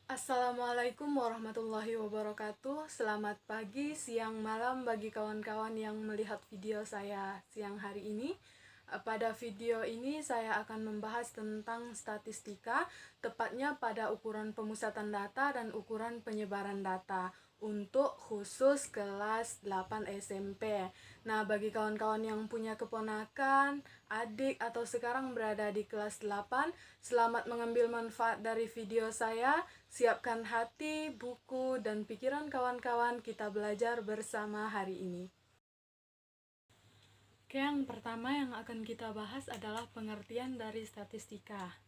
Assalamualaikum warahmatullahi wabarakatuh. Selamat pagi, siang, malam bagi kawan-kawan yang melihat video saya siang hari ini. Pada video ini saya akan membahas tentang statistika, tepatnya pada ukuran pemusatan data dan ukuran penyebaran data untuk khusus kelas 8 SMP. Nah, bagi kawan-kawan yang punya keponakan, adik, atau sekarang berada di kelas 8, selamat mengambil manfaat dari video saya. Siapkan hati, buku, dan pikiran kawan-kawan, kita belajar bersama hari ini. Oke, yang pertama yang akan kita bahas adalah pengertian dari statistika.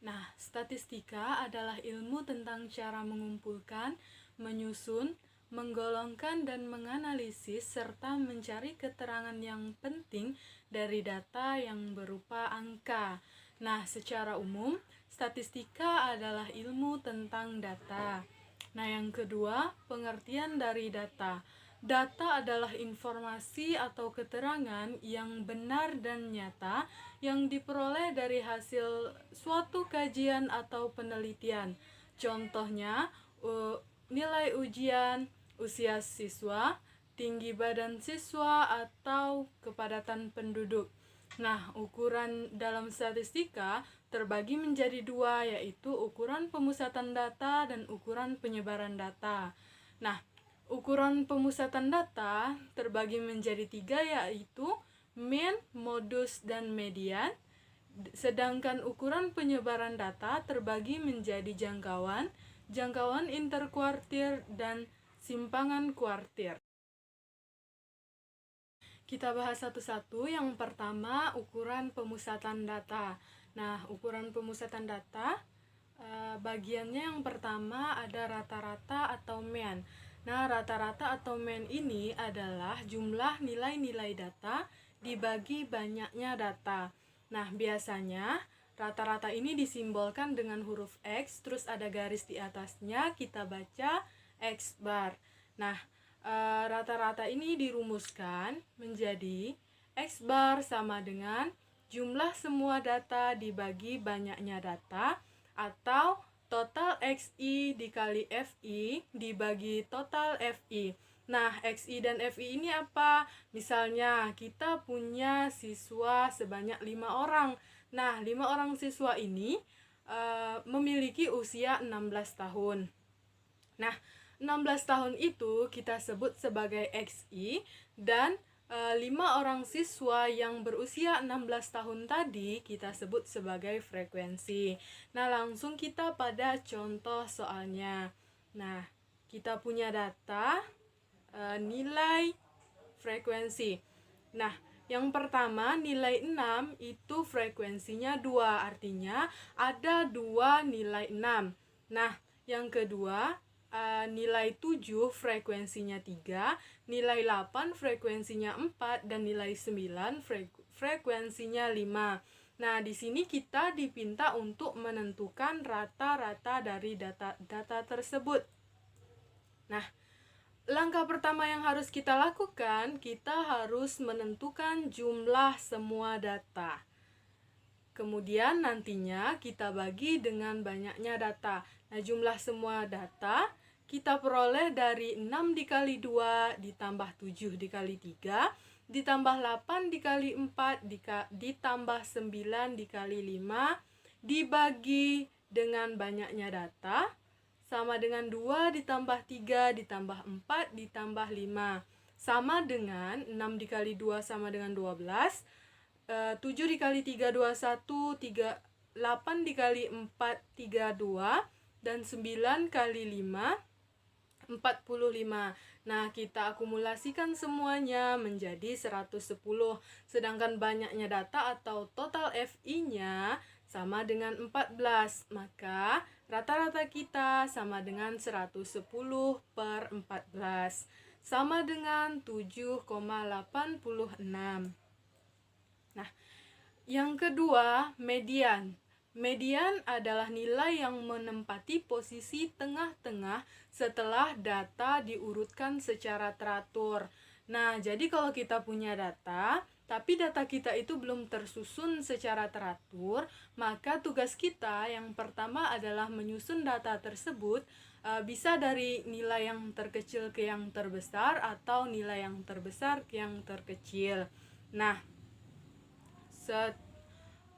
Nah, statistika adalah ilmu tentang cara mengumpulkan, menyusun, menggolongkan, dan menganalisis serta mencari keterangan yang penting dari data yang berupa angka. Nah, secara umum, statistika adalah ilmu tentang data. Nah, yang kedua, pengertian dari data. Data adalah informasi atau keterangan yang benar dan nyata yang diperoleh dari hasil suatu kajian atau penelitian. Contohnya, nilai ujian, usia siswa, tinggi badan siswa, atau kepadatan penduduk. Nah, ukuran dalam statistika terbagi menjadi dua, yaitu ukuran pemusatan data dan ukuran penyebaran data. Nah, ukuran pemusatan data terbagi menjadi tiga, yaitu mean, modus, dan median. Sedangkan ukuran penyebaran data terbagi menjadi jangkauan, jangkauan interkuartir, dan simpangan kuartir. Kita bahas satu-satu. Yang pertama, ukuran pemusatan data. Nah, ukuran pemusatan data bagiannya yang pertama ada rata-rata atau mean. Nah, rata-rata atau mean ini adalah jumlah nilai-nilai data dibagi banyaknya data. Nah, biasanya rata-rata ini disimbolkan dengan huruf X, terus ada garis di atasnya, kita baca X bar. Nah, rata-rata ini dirumuskan menjadi X bar sama dengan jumlah semua data dibagi banyaknya data, atau total XI dikali FI dibagi total FI. Nah, XI dan FI ini apa? Misalnya kita punya siswa sebanyak 5 orang. Nah, 5 orang siswa ini memiliki usia 16 tahun. Nah, 16 tahun itu kita sebut sebagai XI, dan 5 orang siswa yang berusia 16 tahun tadi kita sebut sebagai frekuensi. Nah, langsung kita pada contoh soalnya. Nah, kita punya data nilai frekuensi. Nah, yang pertama nilai 6 itu frekuensinya 2, artinya ada 2 nilai 6. Nah, yang kedua nilai 7 frekuensinya 3, nilai 8 frekuensinya 4, dan nilai 9 frekuensinya 5. Nah, di sini kita dipinta untuk menentukan rata-rata dari data tersebut. Nah, langkah pertama yang harus kita lakukan, kita harus menentukan jumlah semua data. Kemudian nantinya kita bagi dengan banyaknya data. Nah, jumlah semua data kita peroleh dari 6 dikali 2 ditambah 7 dikali 3 ditambah 8 dikali 4 ditambah 9 dikali 5 dibagi dengan banyaknya data sama dengan 2 ditambah 3 ditambah 4 ditambah 5 sama dengan 6 dikali 2 sama dengan 12, 7 dikali 3 21, 8 dikali 4 32, dan 9 kali 5 45. Nah, kita akumulasikan semuanya menjadi 110. Sedangkan banyaknya data atau total FI-nya sama dengan 14. Maka rata-rata kita sama dengan 110 per 14. Sama dengan 7,86. Nah, yang kedua, median. Median adalah nilai yang menempati posisi tengah-tengah setelah data diurutkan secara teratur. Nah, jadi kalau kita punya data, tapi data kita itu belum tersusun secara teratur, maka tugas kita yang pertama adalah menyusun data tersebut, bisa dari nilai yang terkecil ke yang terbesar atau nilai yang terbesar ke yang terkecil. Nah,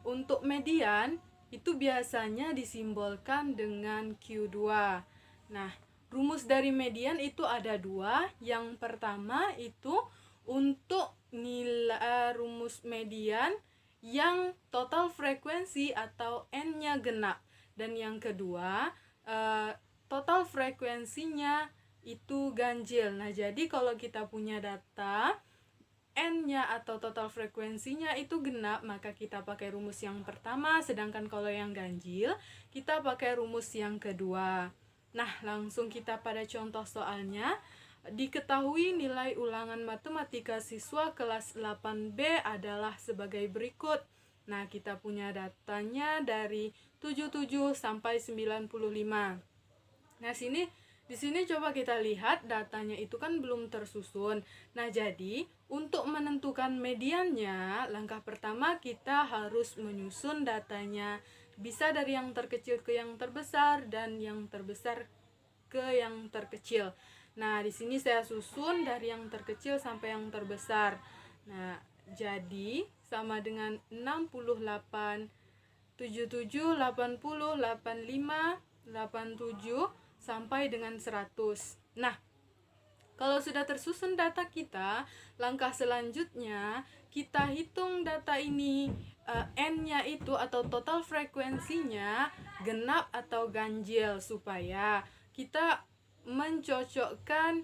untuk median itu biasanya disimbolkan dengan Q2. Nah, rumus dari median itu ada dua. Yang pertama itu untuk nilai rumus median yang total frekuensi atau N-nya genap. Dan yang kedua, total frekuensinya itu ganjil. Nah, jadi kalau kita punya data N-nya atau total frekuensinya itu genap, maka kita pakai rumus yang pertama, sedangkan kalau yang ganjil, kita pakai rumus yang kedua. Nah, langsung kita pada contoh soalnya. Diketahui nilai ulangan matematika siswa kelas 8B adalah sebagai berikut. Nah, kita punya datanya dari 77 sampai 95. Nah, di sini coba kita lihat datanya itu kan belum tersusun. Nah, jadi untuk menentukan mediannya, langkah pertama kita harus menyusun datanya. Bisa dari yang terkecil ke yang terbesar dan yang terbesar ke yang terkecil. Nah, di sini saya susun dari yang terkecil sampai yang terbesar. Nah, jadi sama dengan 68, 77, 80, 85, 87 sampai dengan 100. Nah, kalau sudah tersusun data kita, langkah selanjutnya kita hitung data ini, N-nya itu atau total frekuensinya genap atau ganjil, supaya kita mencocokkan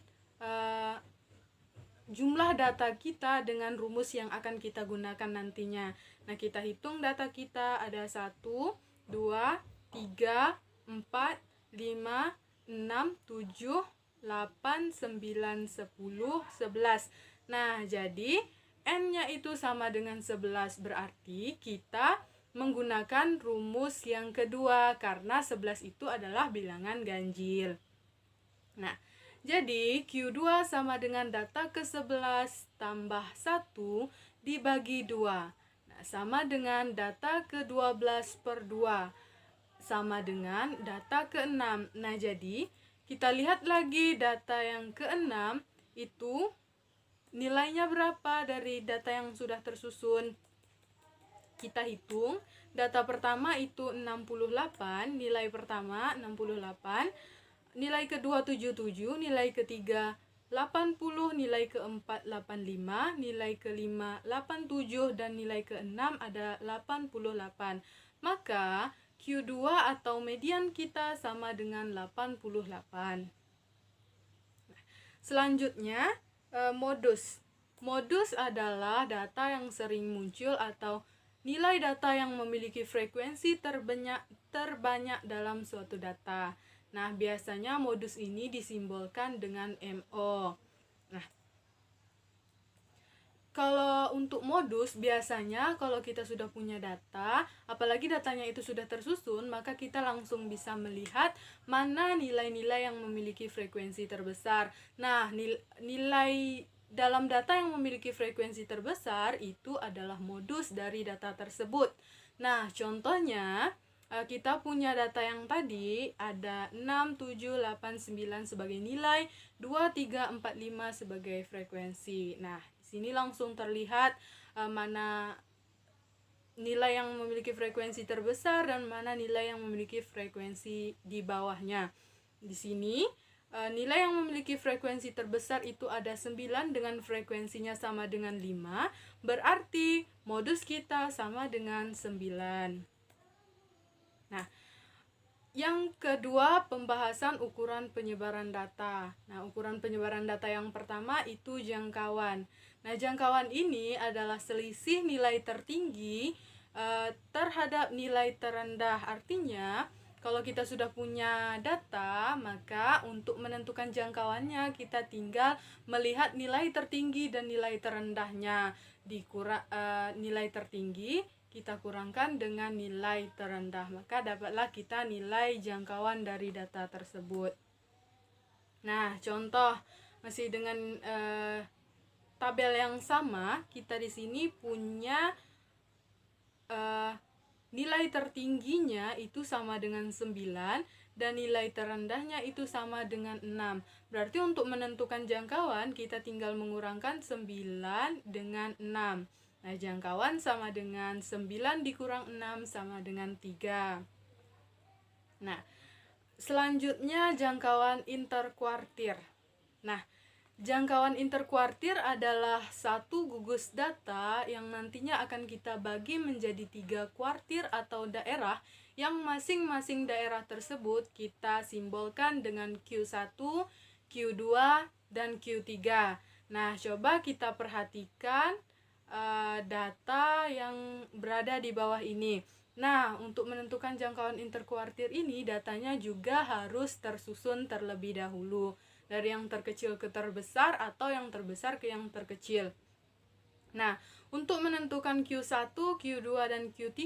jumlah data kita dengan rumus yang akan kita gunakan nantinya. Nah, kita hitung data kita ada 1, 2, 3, 4, 5, 6, 7, 8, 9, 10, 11. Nah, jadi N-nya itu sama dengan 11, berarti kita menggunakan rumus yang kedua karena 11 itu adalah bilangan ganjil. Nah, jadi Q2 sama dengan data ke-11 tambah 1 dibagi 2. Nah, sama dengan data ke-12 per 2. Sama dengan data ke-6. Nah, jadi kita lihat lagi data yang ke-6 itu nilainya berapa dari data yang sudah tersusun. Kita hitung, data pertama itu 68, nilai pertama 68, nilai kedua 77, nilai ketiga 80, nilai keempat 85, nilai kelima 87, dan nilai keenam ada 88. Maka Q2 atau median kita sama dengan 88. Selanjutnya, modus. Modus adalah data yang sering muncul atau nilai data yang memiliki frekuensi terbanyak dalam suatu data. Nah, biasanya modus ini disimbolkan dengan MO. Nah, kalau untuk modus, biasanya kalau kita sudah punya data, apalagi datanya itu sudah tersusun, maka kita langsung bisa melihat mana nilai-nilai yang memiliki frekuensi terbesar. Nah, nilai dalam data yang memiliki frekuensi terbesar itu adalah modus dari data tersebut. Nah, contohnya, kita punya data yang tadi ada 6, 7, 8, 9 sebagai nilai, 2, 3, 4, 5 sebagai frekuensi. Nah, sini langsung terlihat mana nilai yang memiliki frekuensi terbesar dan mana nilai yang memiliki frekuensi di bawahnya. Di sini nilai yang memiliki frekuensi terbesar itu ada 9 dengan frekuensinya sama dengan 5, berarti modus kita sama dengan 9. Nah, yang kedua, pembahasan ukuran penyebaran data. Nah, ukuran penyebaran data yang pertama itu jangkauan. Nah, jangkauan ini adalah selisih nilai tertinggi terhadap nilai terendah. Artinya, kalau kita sudah punya data, maka untuk menentukan jangkauannya kita tinggal melihat nilai tertinggi dan nilai terendahnya. Nilai tertinggi kita kurangkan dengan nilai terendah, maka dapatlah kita nilai jangkauan dari data tersebut. Nah, contoh masih dengan tabel yang sama, kita di sini punya nilai tertingginya itu sama dengan 9 dan nilai terendahnya itu sama dengan 6. Berarti untuk menentukan jangkauan kita tinggal mengurangkan 9 dengan 6. Nah, jangkauan sama dengan 9 dikurang 6 sama dengan 3. Nah, selanjutnya jangkauan interkuartir. Nah, jangkauan interkuartir adalah satu gugus data yang nantinya akan kita bagi menjadi 3 kuartir atau daerah yang masing-masing daerah tersebut kita simbolkan dengan Q1, Q2, dan Q3. Nah, coba kita perhatikan data yang berada di bawah ini. Nah, untuk menentukan jangkauan interkuartir ini, datanya juga harus tersusun terlebih dahulu. Dari yang terkecil ke terbesar atau yang terbesar ke yang terkecil. Nah, untuk menentukan Q1, Q2, dan Q3,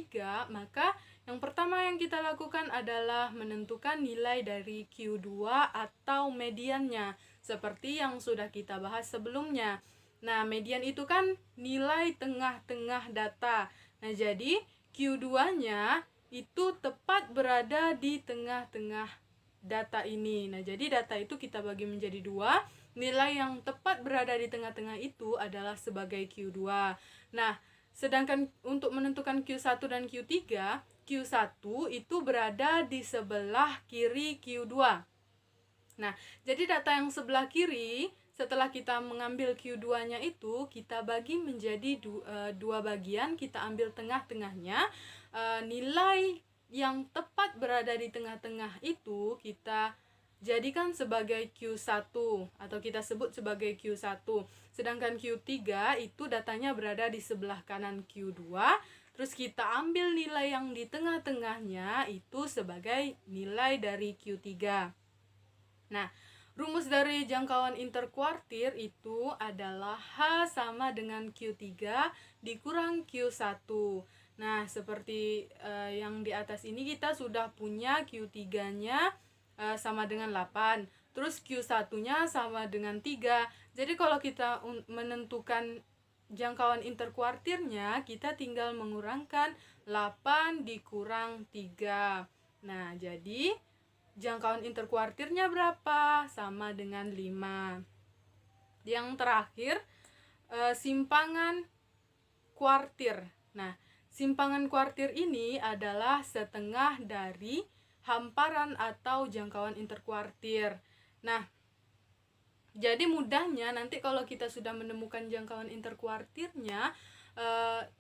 maka yang pertama yang kita lakukan adalah menentukan nilai dari Q2 atau mediannya, seperti yang sudah kita bahas sebelumnya. Nah, median itu kan nilai tengah-tengah data. Nah, jadi Q2-nya itu tepat berada di tengah-tengah data ini. Nah, jadi data itu kita bagi menjadi 2. Nilai yang tepat berada di tengah-tengah itu adalah sebagai Q2. Nah, sedangkan untuk menentukan Q1 dan Q3, Q1 itu berada di sebelah kiri Q2. Nah, jadi data yang sebelah kiri, setelah kita mengambil Q2-nya itu, kita bagi menjadi dua bagian, kita ambil tengah-tengahnya. Nilai yang tepat berada di tengah-tengah itu kita jadikan sebagai Q1 atau kita sebut sebagai Q1. Sedangkan Q3 itu datanya berada di sebelah kanan Q2. Terus kita ambil nilai yang di tengah-tengahnya itu sebagai nilai dari Q3. Nah, rumus dari jangkauan interkuartir itu adalah H sama dengan Q3 dikurang Q1. Nah, seperti yang di atas ini kita sudah punya Q3-nya sama dengan 8. Terus Q1-nya sama dengan 3. Jadi kalau kita menentukan jangkauan interkuartirnya, kita tinggal mengurangkan 8 dikurang 3. Nah, jadi jangkauan interkuartirnya berapa? Sama dengan 5. Yang terakhir, simpangan kuartir. Nah, simpangan kuartir ini adalah setengah dari hamparan atau jangkauan interkuartir. Nah, jadi mudahnya nanti kalau kita sudah menemukan jangkauan interkuartirnya,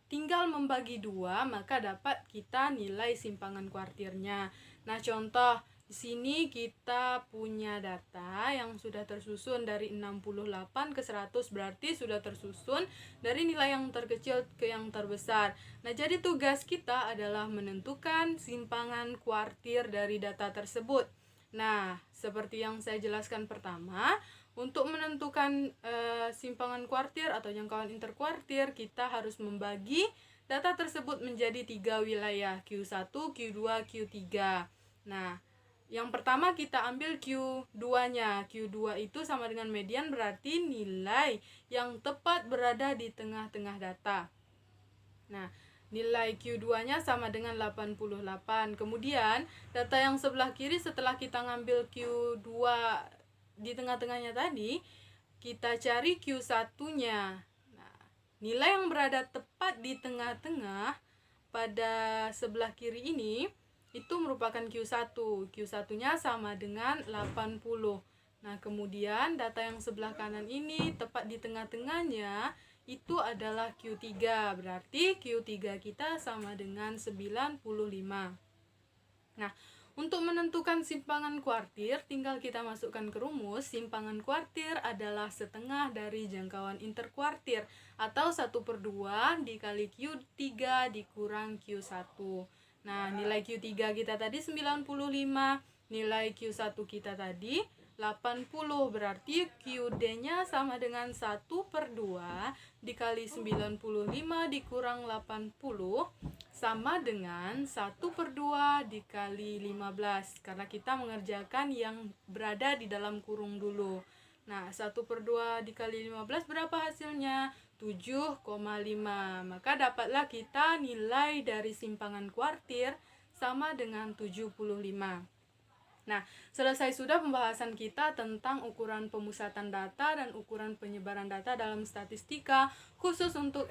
tinggal membagi 2, maka dapat kita nilai simpangan kuartirnya. Nah, contoh di sini kita punya data yang sudah tersusun dari 68 ke 100, berarti sudah tersusun dari nilai yang terkecil ke yang terbesar. Nah, jadi tugas kita adalah menentukan simpangan kuartir dari data tersebut. Nah, seperti yang saya jelaskan pertama, untuk menentukan simpangan kuartir atau jangkauan interkuartir, kita harus membagi data tersebut menjadi 3 wilayah, Q1, Q2, Q3. Nah, yang pertama kita ambil Q2-nya. Q2 itu sama dengan median, berarti nilai yang tepat berada di tengah-tengah data. Nah, nilai Q2-nya sama dengan 88. Kemudian, data yang sebelah kiri setelah kita ngambil Q2 di tengah-tengahnya tadi, kita cari Q1-nya. Nah, nilai yang berada tepat di tengah-tengah pada sebelah kiri ini itu merupakan Q1. Q1-nya sama dengan 80. Nah, kemudian data yang sebelah kanan ini tepat di tengah-tengahnya itu adalah Q3. Berarti Q3 kita sama dengan 95. Nah, untuk menentukan simpangan kuartir, tinggal kita masukkan ke rumus. Simpangan kuartir adalah setengah dari jangkauan interkuartir, atau 1/2 dikali Q3 dikurang Q1. Nah, nilai Q3 kita tadi 95, nilai Q1 kita tadi 80, berarti QD-nya sama dengan 1/2 dikali 95 dikurang 80 sama dengan 1/2 dikali 15, karena kita mengerjakan yang berada di dalam kurung dulu. Nah, 1/2 dikali 15 berapa hasilnya? 7,5. Maka dapatlah kita nilai dari simpangan kuartir sama dengan 75. Nah, selesai sudah pembahasan kita tentang ukuran pemusatan data dan ukuran penyebaran data dalam statistika khusus untuk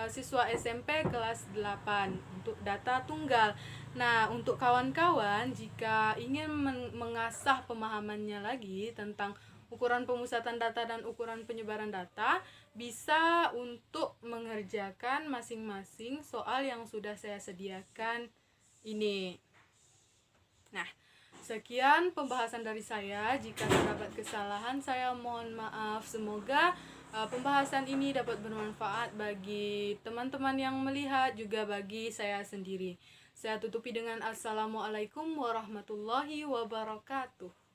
siswa SMP kelas 8 untuk data tunggal. Nah, untuk kawan-kawan jika ingin mengasah pemahamannya lagi tentang ukuran pemusatan data dan ukuran penyebaran data, bisa untuk mengerjakan masing-masing soal yang sudah saya sediakan ini. Nah, sekian pembahasan dari saya. Jika terdapat kesalahan, saya mohon maaf. Semoga pembahasan ini dapat bermanfaat bagi teman-teman yang melihat, juga bagi saya sendiri. Saya tutupi dengan Assalamualaikum warahmatullahi wabarakatuh.